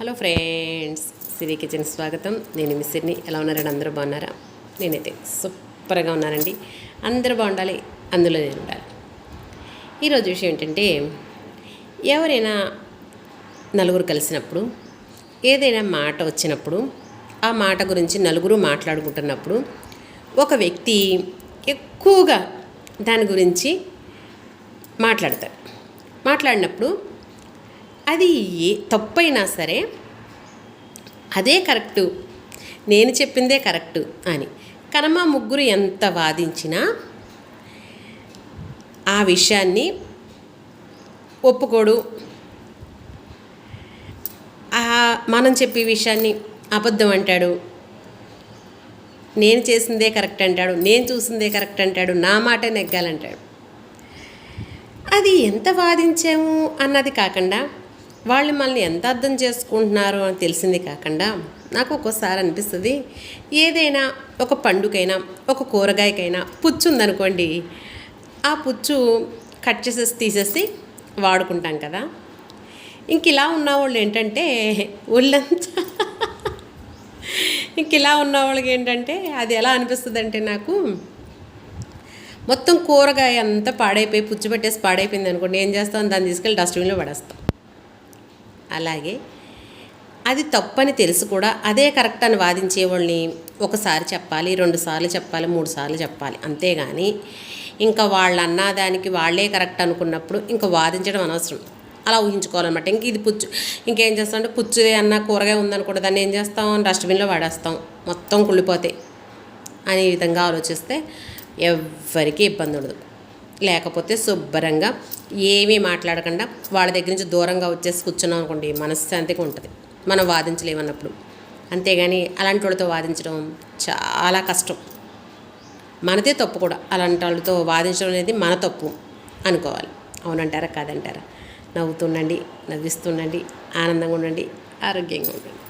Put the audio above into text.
Hello friends, సిరి kitchen స్వాగతం. నేను మీ సిరిని. ఎలా ఉన్నారండి? అందరూ బాగున్నారా? నేనైతే సూపర్గా ఉన్నానండి. అందరూ బాగుండాలి, అందులో నేను ఉండాలి. ఈరోజు విషయం ఏంటంటే, ఎవరైనా నలుగురు కలిసినప్పుడు ఏదైనా మాట వచ్చినప్పుడు ఆ మాట గురించి నలుగురు మాట్లాడుకుంటున్నప్పుడు ఒక వ్యక్తి ఎక్కువగా దాని గురించి మాట్లాడినప్పుడు అది ఏ తప్పైనా సరే అదే కరెక్టు, నేను చెప్పిందే కరెక్టు అని కనుమ ముగ్గురు ఎంత వాదించినా ఆ విషయాన్ని ఒప్పుకోడు. మనం చెప్పే విషయాన్ని అబద్ధం అంటాడు, నేను చేసిందే కరెక్ట్ అంటాడు, నేను చూసిందే కరెక్ట్ అంటాడు, నా మాటే నెగ్గాలంటాడు. అది ఎంత వాదించాము అన్నది కాకుండా వాళ్ళు మనల్ని ఎంత అర్థం చేసుకుంటున్నారు అని తెలిసింది కాకుండా నాకు ఒక్కోసారి అనిపిస్తుంది, ఏదైనా ఒక పండుకైనా ఒక కూరగాయకైనా పుచ్చు ఉందనుకోండి, ఆ పుచ్చు కట్ చేసేసి తీసేసి వాడుకుంటాం కదా. ఇంక ఇలా ఉన్నవాళ్ళు ఏంటంటే ఒళ్ళంతా ఇలా ఉన్నవాళ్ళకి ఏంటంటే అది ఎలా అనిపిస్తుంది అంటే, నాకు మొత్తం కూరగాయ అంతా పాడైపోయి పుచ్చు పెట్టేసి పాడైపోయింది అనుకోండి, ఏం చేస్తాం, దాన్ని తీసుకెళ్ళి డస్ట్బిన్లో పడేస్తాం. అలాగే అది తప్పని తెలుసు కూడా అదే కరెక్ట్ అని వాదించే వాళ్ళని ఒకసారి చెప్పాలి, 2 సార్లు చెప్పాలి, 3 సార్లు చెప్పాలి. అంతేగాని ఇంకా వాళ్ళు అన్నదానికి వాళ్ళే కరెక్ట్ అనుకున్నప్పుడు ఇంకా వాదించడం అనవసరం. అలా ఊహించుకోవాలన్నమాట. ఇంక ఇది పుచ్చు, ఇంకేం చేస్తాం అంటే, పుచ్చుదే అన్న కూరగాయ ఉందనుకుంటే దాన్ని ఏం చేస్తాం, డస్ట్బిన్లో పడేస్తాం, మొత్తం కుళ్ళిపోతాయి అనే విధంగా ఆలోచిస్తే ఎవ్వరికీ ఇబ్బంది ఉండదు. లేకపోతే శుభ్రంగా ఏమీ మాట్లాడకుండా వాళ్ళ దగ్గర నుంచి దూరంగా వచ్చేసి కూర్చున్నాం అనుకోండి, మనశ్శాంతిగా ఉంటుంది మనం వాదించలేమన్నప్పుడు. అంతేగాని అలాంటి వాళ్ళతో వాదించడం చాలా కష్టం. మనదే తప్పు కూడా. అలాంటి వాళ్ళతో వాదించడం అనేది మన తప్పు అనుకోవాలి. అవునంటారా కాదంటారా? నవ్వుతుండండి, నవ్విస్తుండండి, ఆనందంగా ఉండండి, ఆరోగ్యంగా ఉండండి.